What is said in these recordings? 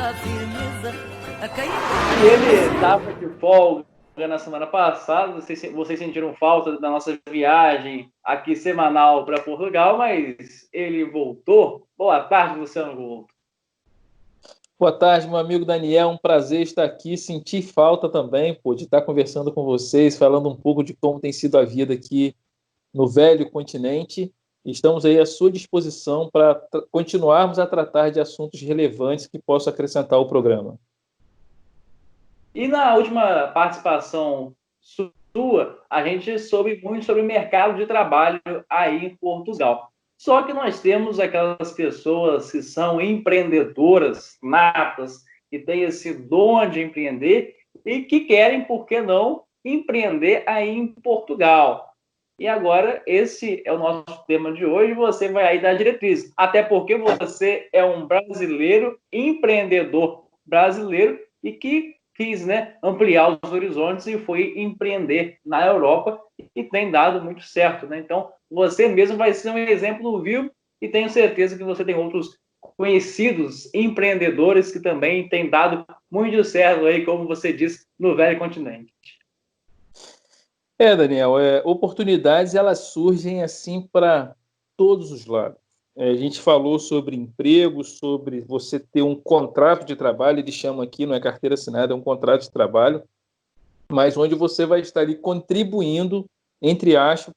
E ele estava de folga na semana passada. Vocês sentiram falta da nossa viagem aqui semanal para Portugal, mas ele voltou. Boa tarde, Luciano Couto. Boa tarde, meu amigo Daniel. Um prazer estar aqui. Senti falta também, pô, de estar conversando com vocês, falando um pouco de como tem sido a vida aqui no velho continente. Estamos aí à sua disposição para continuarmos a tratar de assuntos relevantes que possam acrescentar ao programa. E na última participação sua, a gente soube muito sobre o mercado de trabalho aí em Portugal. Só que nós temos aquelas pessoas que são empreendedoras natas, que têm esse dom de empreender e que querem, por que não, empreender aí em Portugal. E agora, esse é o nosso tema de hoje. Você vai aí dar diretriz. Até porque você é um brasileiro, empreendedor brasileiro, e que quis, né, ampliar os horizontes e foi empreender na Europa e tem dado muito certo, né? Então, você mesmo vai ser um exemplo vivo e tenho certeza que você tem outros conhecidos empreendedores que também têm dado muito certo aí, como você disse, no velho continente. Daniel, oportunidades elas surgem assim para todos os lados. A gente falou sobre emprego, sobre você ter um contrato de trabalho, eles chamam aqui, não é carteira assinada, é um contrato de trabalho, mas onde você vai estar ali contribuindo, entre aspas,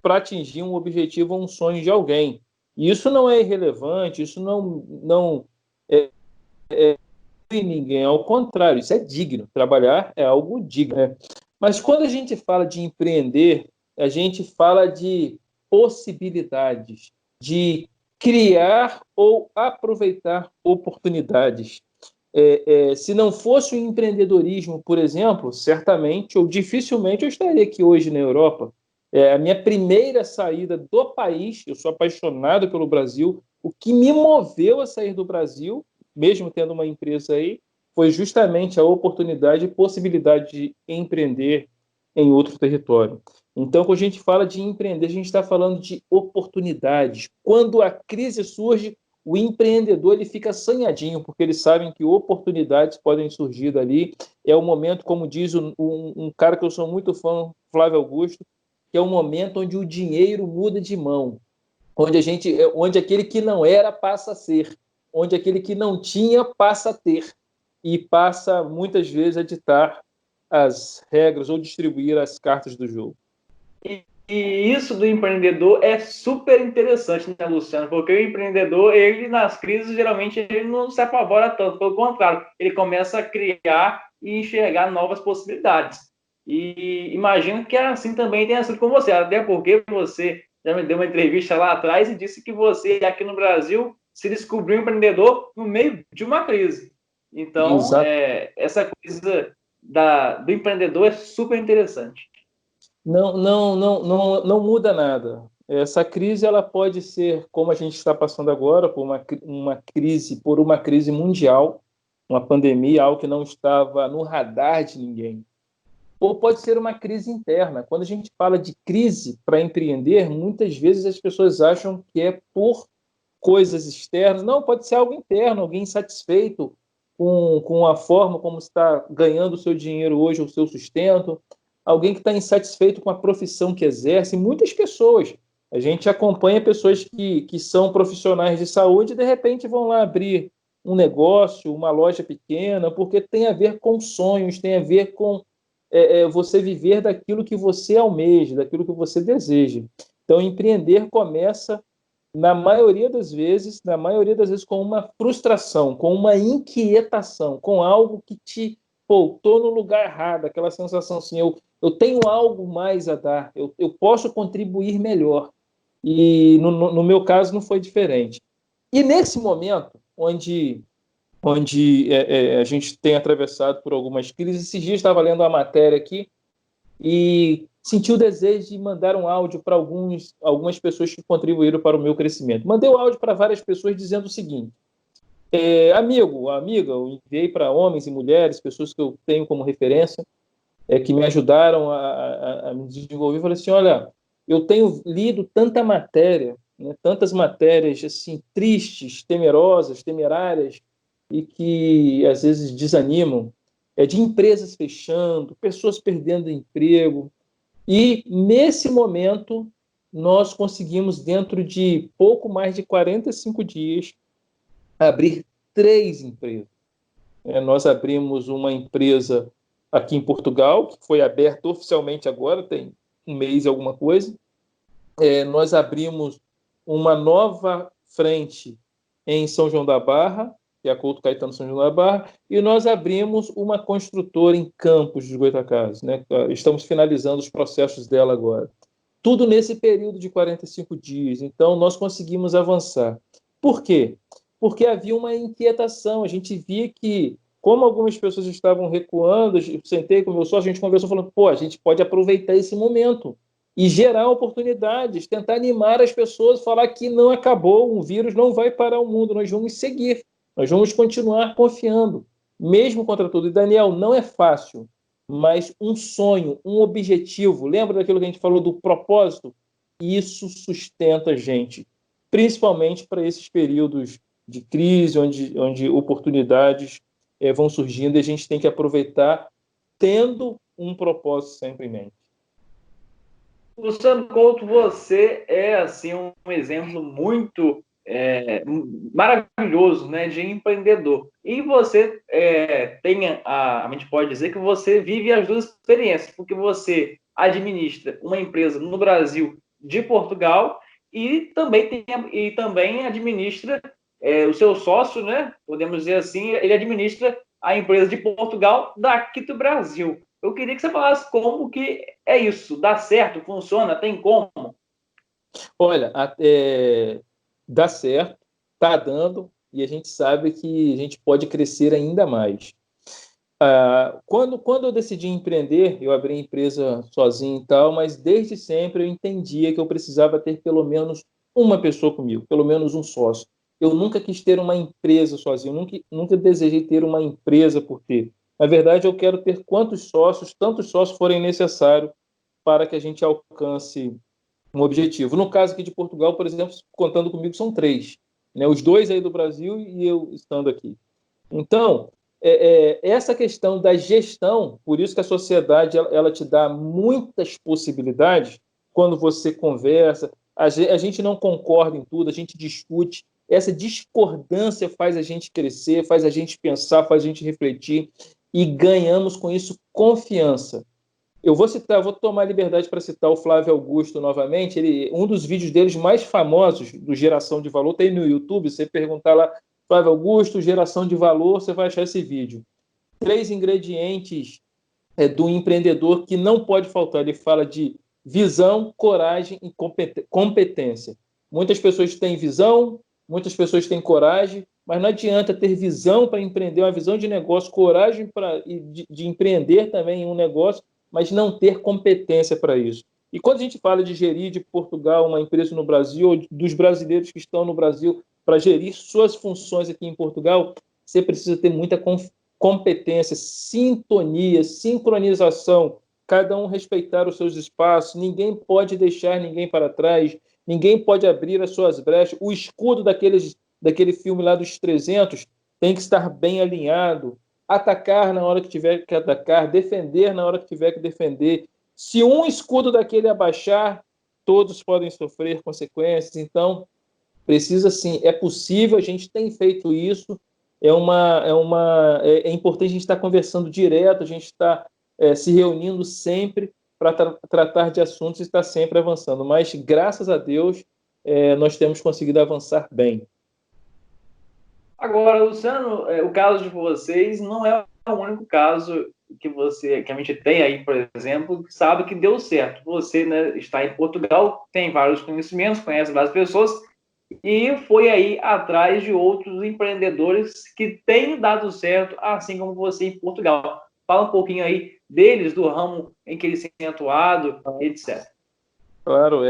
para atingir um objetivo ou um sonho de alguém. E isso não é irrelevante, isso não é ninguém, ao contrário, isso é digno. Trabalhar é algo digno, né? Mas quando a gente fala de empreender, a gente fala de possibilidades, de criar ou aproveitar oportunidades. Se não fosse o empreendedorismo, por exemplo, certamente ou dificilmente eu estaria aqui hoje na Europa. A minha primeira saída do país, eu sou apaixonado pelo Brasil, o que me moveu a sair do Brasil, mesmo tendo uma empresa aí, foi justamente a oportunidade e possibilidade de empreender em outro território. Então, quando a gente fala de empreender, a gente está falando de oportunidades. Quando a crise surge, o empreendedor ele fica assanhadinho, porque eles sabem que oportunidades podem surgir dali. É o momento, como diz um cara que eu sou muito fã, Flávio Augusto, que é o momento onde o dinheiro muda de mão, onde aquele que não era passa a ser, onde aquele que não tinha passa a ter e passa muitas vezes a ditar as regras ou distribuir as cartas do jogo. E isso do empreendedor é super interessante, né, Luciano? Porque o empreendedor, ele nas crises, geralmente, ele não se apavora tanto. Pelo contrário, ele começa a criar e enxergar novas possibilidades. E imagino que assim também tenha sido com você. Até porque você já me deu uma entrevista lá atrás e disse que você, aqui no Brasil, se descobriu empreendedor no meio de uma crise. Então, essa coisa do empreendedor é super interessante. Não muda nada. Essa crise ela pode ser, como a gente está passando agora, por uma crise mundial, uma pandemia, algo que não estava no radar de ninguém. Ou pode ser uma crise interna. Quando a gente fala de crise para empreender, muitas vezes as pessoas acham que é por coisas externas. Não, pode ser algo interno, alguém insatisfeito com a forma como está ganhando o seu dinheiro hoje, o seu sustento, alguém que está insatisfeito com a profissão que exerce. Muitas pessoas. A gente acompanha pessoas que são profissionais de saúde e, de repente, vão lá abrir um negócio, uma loja pequena, porque tem a ver com sonhos, tem a ver com você viver daquilo que você almeja, daquilo que você deseja. Então, empreender começa na maioria das vezes, com uma frustração, com uma inquietação, com algo que te estou no lugar errado, aquela sensação assim, eu tenho algo mais a dar, eu posso contribuir melhor. E no meu caso não foi diferente. E nesse momento, onde a gente tem atravessado por algumas crises, esses dias estava lendo uma matéria aqui e senti o desejo de mandar um áudio para algumas pessoas que contribuíram para o meu crescimento. Mandei o áudio para várias pessoas dizendo o seguinte: amigo, amiga, eu enviei para homens e mulheres, pessoas que eu tenho como referência, que me ajudaram a me desenvolver. Falei assim: olha, eu tenho lido tanta matéria, né, tantas matérias assim tristes, temerosas, temerárias, e que às vezes desanimam, de empresas fechando, pessoas perdendo emprego. E nesse momento nós conseguimos, dentro de pouco mais de 45 dias, abrir 3 empresas. Nós abrimos uma empresa aqui em Portugal, que foi aberta oficialmente agora, tem um mês e alguma coisa. Nós abrimos uma nova frente em São João da Barra, que é a Couto Caetano São João da Barra, e nós abrimos uma construtora em Campos dos Goytacazes, né? Estamos finalizando os processos dela agora. Tudo nesse período de 45 dias. Então, nós conseguimos avançar. Por quê? Porque havia uma inquietação. A gente via que, como algumas pessoas estavam recuando, eu sentei com o meu sócio, a gente conversou, falando, pô, a gente pode aproveitar esse momento e gerar oportunidades, tentar animar as pessoas, falar que não acabou, o vírus não vai parar o mundo, nós vamos seguir, nós vamos continuar confiando, mesmo contra tudo. E, Daniel, não é fácil, mas um sonho, um objetivo, lembra daquilo que a gente falou do propósito? Isso sustenta a gente, principalmente para esses períodos de crise, onde oportunidades vão surgindo, e a gente tem que aproveitar tendo um propósito sempre em mente. Luciano Couto, você é assim um exemplo muito maravilhoso, né, de empreendedor. E você a gente pode dizer que você vive as duas experiências, porque você administra uma empresa no Brasil de Portugal e também administra o seu sócio, né, podemos dizer assim, ele administra a empresa de Portugal daqui do Brasil. Eu queria que você falasse como que é isso, dá certo, funciona, tem como? Olha, dá certo, está dando, e a gente sabe que a gente pode crescer ainda mais. Quando eu decidi empreender, eu abri a empresa sozinho e tal, mas desde sempre eu entendia que eu precisava ter pelo menos uma pessoa comigo, pelo menos um sócio. Eu nunca quis ter uma empresa sozinho, nunca desejei ter uma empresa por ter. Na verdade, eu quero ter tantos sócios forem necessários para que a gente alcance um objetivo. No caso aqui de Portugal, por exemplo, contando comigo, são 3, né? Os 2 aí do Brasil e eu estando aqui. Então, essa questão da gestão, por isso que a sociedade ela te dá muitas possibilidades quando você conversa. A gente não concorda em tudo, a gente discute. Essa discordância faz a gente crescer, faz a gente pensar, faz a gente refletir e ganhamos com isso confiança. Vou tomar a liberdade para citar o Flávio Augusto novamente. Um dos vídeos deles mais famosos do Geração de Valor tem no YouTube. Você perguntar lá, Flávio Augusto, Geração de Valor, você vai achar esse vídeo. 3 ingredientes do empreendedor que não pode faltar. Ele fala de visão, coragem e competência. Muitas pessoas têm visão, muitas pessoas têm coragem, mas não adianta ter visão para empreender, uma visão de negócio, coragem de empreender também em um negócio, mas não ter competência para isso. E quando a gente fala de gerir de Portugal uma empresa no Brasil, ou dos brasileiros que estão no Brasil para gerir suas funções aqui em Portugal, você precisa ter muita competência, sintonia, sincronização, cada um respeitar os seus espaços, ninguém pode deixar ninguém para trás, ninguém pode abrir as suas brechas. O escudo daquele filme lá dos 300 tem que estar bem alinhado, atacar na hora que tiver que atacar, defender na hora que tiver que defender. Se um escudo daquele abaixar, todos podem sofrer consequências. Então, precisa sim, é possível, a gente tem feito isso, é importante a gente estar conversando direto, a gente está se reunindo sempre para tratar de assuntos e estar sempre avançando. Mas, graças a Deus, nós temos conseguido avançar bem. Agora, Luciano, o caso de vocês não é o único caso que a gente tem aí, por exemplo, que sabe que deu certo. Você, né, está em Portugal, tem vários conhecimentos, conhece várias pessoas e foi aí atrás de outros empreendedores que têm dado certo, assim como você em Portugal. Fala um pouquinho aí deles, do ramo em que eles têm atuado, etc. Claro,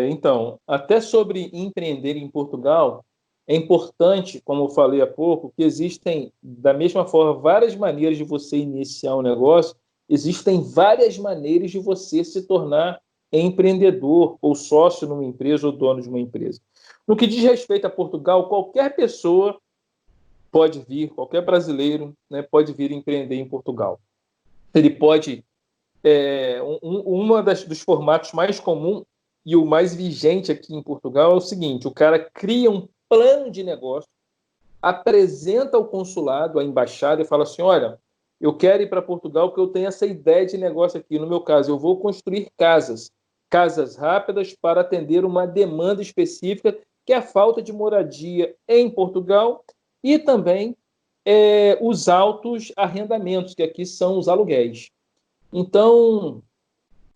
então, até sobre empreender em Portugal, é importante, como eu falei há pouco, que existem, da mesma forma, várias maneiras de você iniciar um negócio, existem várias maneiras de você se tornar empreendedor, ou sócio numa empresa, ou dono de uma empresa. No que diz respeito a Portugal, qualquer pessoa pode vir, qualquer brasileiro, né, pode vir empreender em Portugal. Ele pode, dos formatos mais comum e o mais vigente aqui em Portugal é o seguinte: o cara cria um plano de negócio, apresenta ao consulado, à embaixada, e fala assim: olha, eu quero ir para Portugal porque eu tenho essa ideia de negócio aqui. No meu caso, eu vou construir casas rápidas para atender uma demanda específica, que é a falta de moradia em Portugal e também os altos arrendamentos, que aqui são os aluguéis. Então,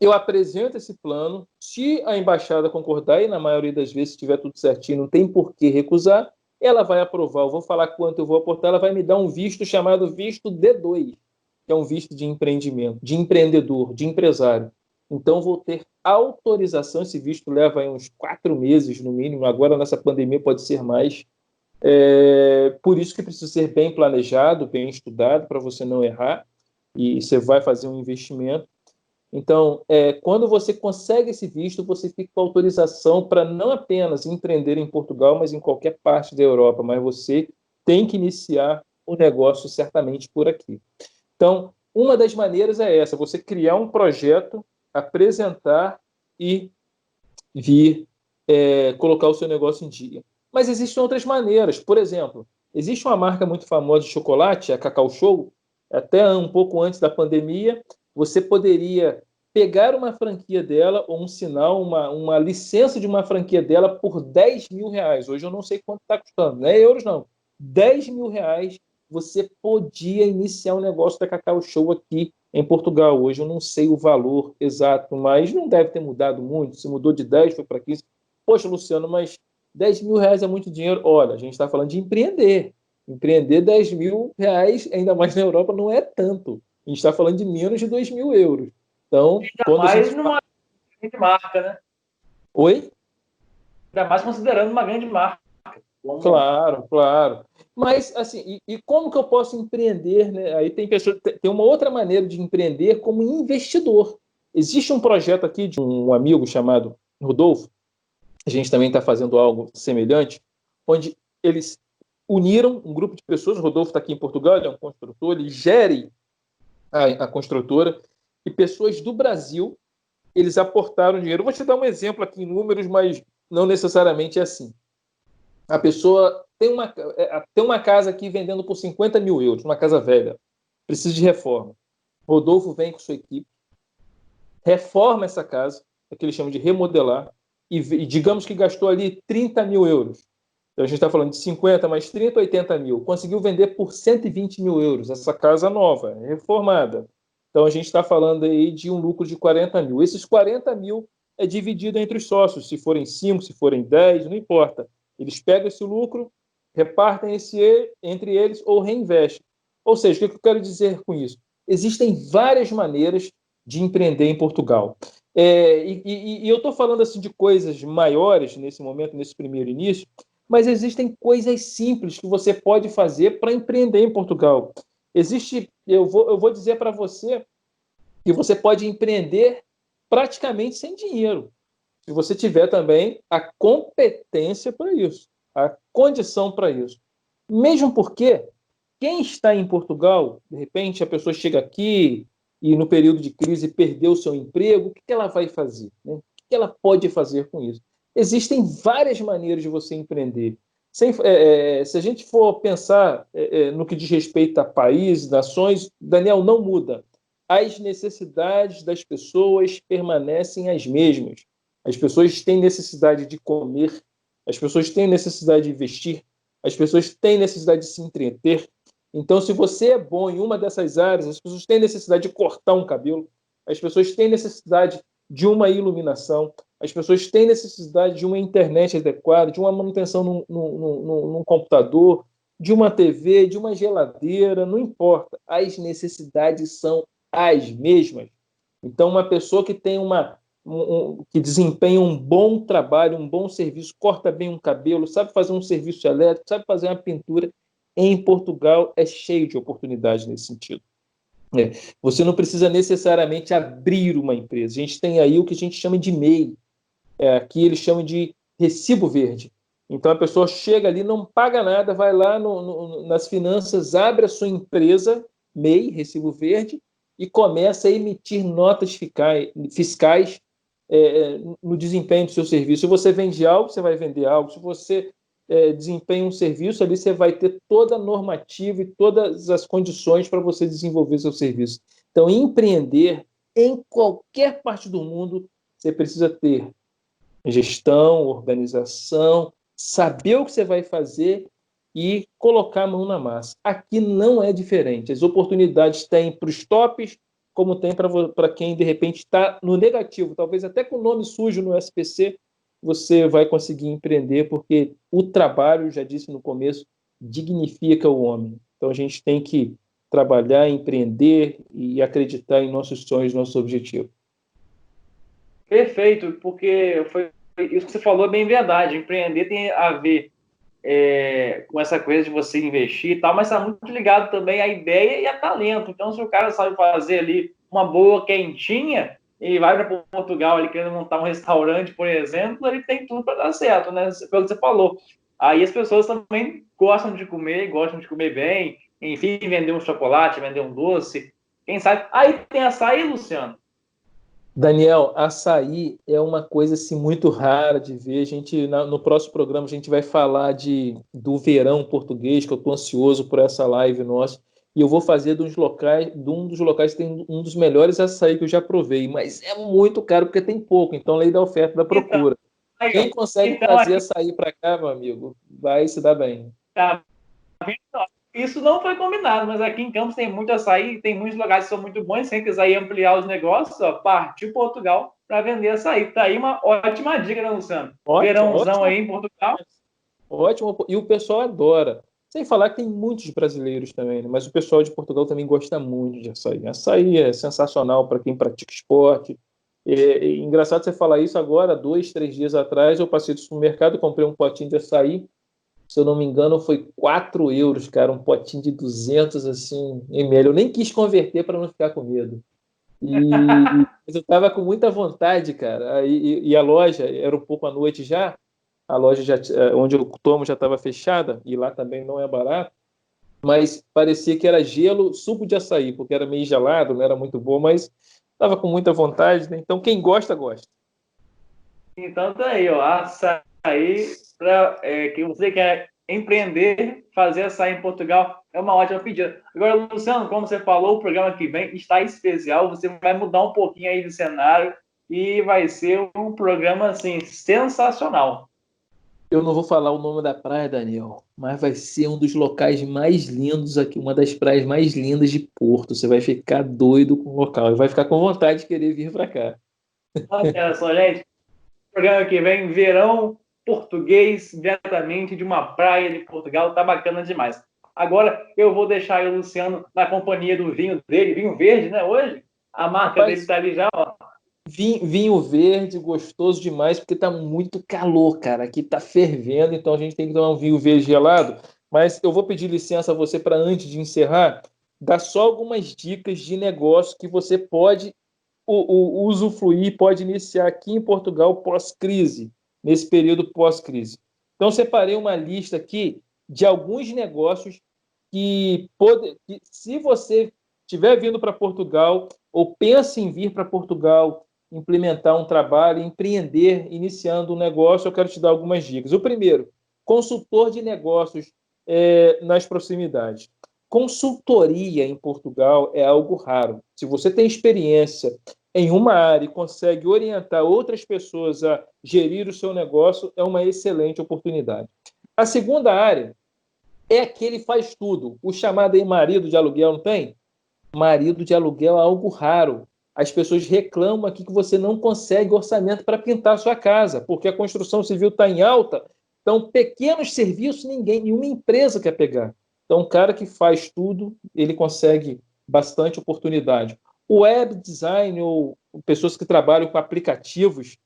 eu apresento esse plano, se a embaixada concordar, e na maioria das vezes, se estiver tudo certinho, não tem por que recusar, ela vai aprovar, eu vou falar quanto eu vou aportar, ela vai me dar um visto chamado visto D2, que é um visto de empreendimento, de empreendedor, de empresário. Então, vou ter autorização, esse visto leva aí uns 4 meses, no mínimo, agora nessa pandemia pode ser mais. Por isso que precisa ser bem planejado, bem estudado, para você não errar, e você vai fazer um investimento. Então, quando você consegue esse visto, você fica com autorização para não apenas empreender em Portugal, mas em qualquer parte da Europa, mas você tem que iniciar o negócio certamente por aqui. Então, uma das maneiras é essa: você criar um projeto, apresentar e vir colocar o seu negócio em dia. Mas existem outras maneiras. Por exemplo, existe uma marca muito famosa de chocolate, a Cacau Show, até um pouco antes da pandemia, você poderia pegar uma franquia dela, ou um sinal, uma licença de uma franquia dela por R$ 10.000. Hoje eu não sei quanto está custando, não é euros não. R$ 10.000 você podia iniciar um negócio da Cacau Show aqui em Portugal. Hoje eu não sei o valor exato, mas não deve ter mudado muito. Se mudou de 10, foi para 15. Poxa, Luciano, mas R$ 10.000 é muito dinheiro. Olha, a gente está falando de empreender. Empreender R$ 10.000, ainda mais na Europa, não é tanto. A gente está falando de menos de 2.000 euros. Então, Ainda quando a mais gente. numa grande marca, né? Oi? Ainda mais considerando uma grande marca. Claro, claro. Mas, assim, e como que eu posso empreender, né? Aí tem uma outra maneira de empreender como investidor. Existe um projeto aqui de um amigo chamado Rodolfo, a gente também está fazendo algo semelhante, onde eles uniram um grupo de pessoas. O Rodolfo está aqui em Portugal, ele é um construtor, ele gere a construtora, e pessoas do Brasil, eles aportaram dinheiro. Eu vou te dar um exemplo aqui em números, mas não necessariamente é assim. A pessoa tem uma casa aqui vendendo por 50 mil euros, uma casa velha, precisa de reforma. Rodolfo vem com sua equipe, reforma essa casa, é que eles chamam de remodelar, e digamos que gastou ali 30 mil euros. Então a gente está falando de 50 mais 30, 80 mil. Conseguiu vender por 120 mil euros essa casa nova, reformada. Então a gente está falando aí de um lucro de 40 mil. Esses 40 mil é dividido entre os sócios, se forem 5, se forem 10, não importa. Eles pegam esse lucro, repartem entre eles ou reinvestem. Ou seja, o que eu quero dizer com isso? Existem várias maneiras de empreender em Portugal. E eu estou falando assim de coisas maiores nesse momento, nesse primeiro início, mas existem coisas simples que você pode fazer para empreender em Portugal. Eu vou dizer para você que você pode empreender praticamente sem dinheiro, se você tiver também a competência para isso, a condição para isso. Mesmo porque quem está em Portugal, de repente a pessoa chega aqui e no período de crise perdeu o seu emprego, o que ela vai fazer? Né? O que ela pode fazer com isso? Existem várias maneiras de você empreender. Se a gente for pensar no que diz respeito a países, nações, Daniel, não muda. As necessidades das pessoas permanecem as mesmas. As pessoas têm necessidade de comer, as pessoas têm necessidade de vestir, as pessoas têm necessidade de se entreter. Então, se você é bom em uma dessas áreas, as pessoas têm necessidade de cortar um cabelo, as pessoas têm necessidade de uma iluminação, as pessoas têm necessidade de uma internet adequada, de uma manutenção num computador, de uma TV, de uma geladeira, não importa. As necessidades são as mesmas. Então, uma pessoa que tem que desempenha um bom trabalho, um bom serviço, corta bem um cabelo, sabe fazer um serviço elétrico, sabe fazer uma pintura, em Portugal é cheio de oportunidades nesse sentido. Você não precisa necessariamente abrir uma empresa. A gente tem aí o que a gente chama de MEI. Aqui eles chamam de recibo verde. Então, a pessoa chega ali, não paga nada, vai lá nas finanças, abre a sua empresa, MEI, Recibo Verde, e começa a emitir notas fiscais no desempenho do seu serviço. Se você vende algo, você vai vender algo. Se você desempenha um serviço, ali você vai ter toda a normativa e todas as condições para você desenvolver seu serviço. Então, empreender em qualquer parte do mundo, você precisa ter gestão, organização, saber o que você vai fazer e colocar a mão na massa. Aqui não é diferente. As oportunidades têm para os tops, como tem para quem, de repente, está no negativo. Talvez até com o nome sujo no SPC, você vai conseguir empreender, porque o trabalho, já disse no começo, dignifica o homem. Então, a gente tem que trabalhar, empreender e acreditar em nossos sonhos, nossos objetivos. Perfeito, porque foi isso que você falou, é bem verdade. Empreender tem a ver com essa coisa de você investir e tal, mas está muito ligado também à ideia e a talento. Então, se o cara sabe fazer ali uma boa quentinha e vai para Portugal ali querendo montar um restaurante, por exemplo, ele tem tudo para dar certo, né? Pelo que você falou. Aí as pessoas também gostam de comer bem, enfim, vender um chocolate, vender um doce. Quem sabe? Aí tem açaí, Luciano. Daniel, açaí é uma coisa assim, muito rara de ver. No próximo programa a gente vai falar do verão português, que eu estou ansioso por essa live nossa. E eu vou fazer de um dos locais que tem um dos melhores açaí que eu já provei, mas é muito caro porque tem pouco, então lei da oferta e da Então, procura. aí, Quem consegue então trazer aqui açaí para cá, meu amigo, vai se dar bem. tá. Isso não foi combinado, mas aqui em Campos tem muito açaí, tem muitos lugares que são muito bons. Se quiser ir ampliar os negócios, ó, partiu Portugal para vender açaí. Tá aí uma ótima dica, né, Luciano? Ótimo, Verãozão ótimo. aí em Portugal. Ótimo, e o pessoal adora. Sem falar que tem muitos brasileiros também, né? Mas o pessoal de Portugal também gosta muito de açaí. Açaí é sensacional para quem pratica esporte. É engraçado você falar isso agora, 2, 3 dias atrás, eu passei do supermercado, comprei um potinho de açaí, se eu não me engano, foi 4 euros, cara, um potinho de 200 assim, ml. Eu nem quis converter para não ficar com medo. Mas eu estava com muita vontade, cara. E a loja, era um pouco à noite já, a loja onde eu tomo já estava fechada, e lá também não é barato, mas parecia que era gelo, suco de açaí, porque era meio gelado, não era muito bom, mas estava com muita vontade, né? Então quem gosta, gosta. Então tá aí, ó. Açaí, para que você quer empreender, fazer açaí em Portugal, é uma ótima pedida. Agora, Luciano, como você falou, o programa que vem está especial. Você vai mudar um pouquinho aí de cenário e vai ser um programa assim sensacional. Eu não vou falar o nome da praia, Daniel, mas vai ser um dos locais mais lindos aqui, uma das praias mais lindas de Porto. Você vai ficar doido com o local e vai ficar com vontade de querer vir para cá. Olha só, gente, o programa que vem, verão português, diretamente de uma praia de Portugal, tá bacana demais. Agora eu vou deixar o Luciano na companhia do vinho dele, vinho verde, né? Hoje a marca dele Rapaz, tá ali já, ó. vinho verde, gostoso demais, porque tá muito calor, cara. Aqui tá fervendo, então a gente tem que tomar um vinho verde gelado. Mas eu vou pedir licença a você para, antes de encerrar, dar só algumas dicas de negócio que você pode usufruir, pode iniciar aqui em Portugal pós-crise, nesse período pós-crise. Então, separei uma lista aqui de alguns negócios que se você estiver vindo para Portugal ou pensa em vir para Portugal, implementar um trabalho, empreender, iniciando um negócio, eu quero te dar algumas dicas. O primeiro, consultor de negócios nas proximidades. Consultoria em Portugal é algo raro. Se você tem experiência em uma área e consegue orientar outras pessoas a gerir o seu negócio, é uma excelente oportunidade. A segunda área é aquele faz tudo. O chamado aí marido de aluguel, não tem? Marido de aluguel é algo raro. As pessoas reclamam aqui que você não consegue orçamento para pintar a sua casa, porque a construção civil está em alta. Então, pequenos serviços, nenhuma empresa quer pegar. Então, o cara que faz tudo, ele consegue bastante oportunidade. O web design ou pessoas que trabalham com aplicativos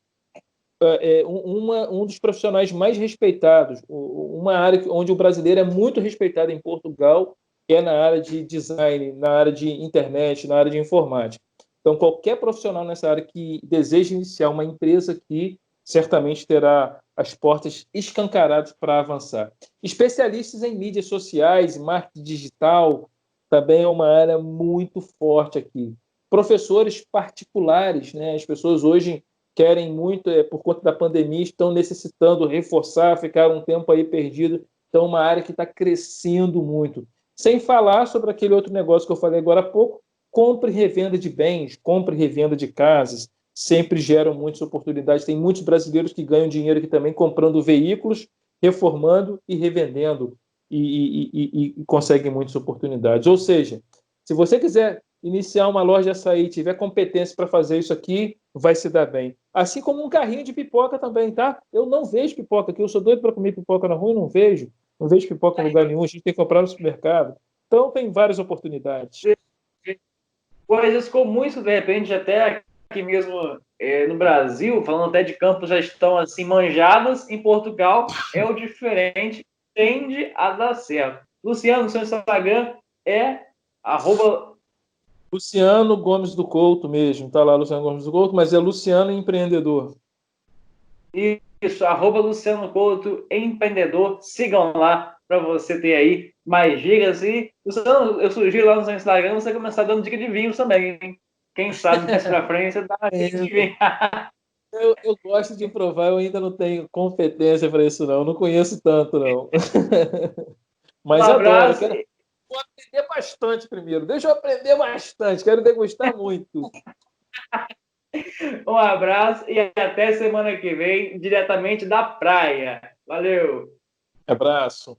um dos profissionais mais respeitados, uma área onde o brasileiro é muito respeitado em Portugal, é na área de design, na área de internet, na área de informática. Então, qualquer profissional nessa área que deseja iniciar uma empresa aqui, certamente terá as portas escancaradas para avançar. Especialistas em mídias sociais, marketing digital, também é uma área muito forte aqui. Professores particulares, né? As pessoas hoje querem muito, por conta da pandemia, estão necessitando reforçar, ficaram um tempo aí perdido. Então, uma área que está crescendo muito. Sem falar sobre aquele outro negócio que eu falei agora há pouco, compra e revenda de bens, compra e revenda de casas, sempre geram muitas oportunidades. Tem muitos brasileiros que ganham dinheiro aqui também comprando veículos, reformando e revendendo e conseguem muitas oportunidades. Ou seja, se você quiser iniciar uma loja de açaí, tiver competência para fazer isso aqui, vai se dar bem. Assim como um carrinho de pipoca também, tá? Eu não vejo pipoca aqui, eu sou doido para comer pipoca na rua e não vejo. Não vejo pipoca em lugar nenhum, a gente tem que comprar no supermercado. Então, tem várias oportunidades. Coisas comuns que, de repente, até aqui mesmo no Brasil, falando até de campos já estão assim manjadas, em Portugal é o diferente, tende a dar certo. Luciano, seu Instagram é arroba... Luciano Gomes do Couto mesmo, tá lá Luciano Gomes do Couto, mas é Luciano Empreendedor. Isso, arroba Luciano Couto, empreendedor. Sigam lá para você ter aí mais dicas. E, Luciano, eu sugiro lá no seu Instagram você começar dando dica de vinhos também, hein? Quem sabe mais pra frente você dá uma dica de vinho. Eu gosto de provar, eu ainda não tenho competência para isso, não. Eu não conheço tanto, não. Um Mas adoro. abraço, Vou aprender bastante primeiro. Deixa eu aprender bastante. Quero degustar muito. um abraço e até semana que vem, diretamente da praia. Valeu! Abraço.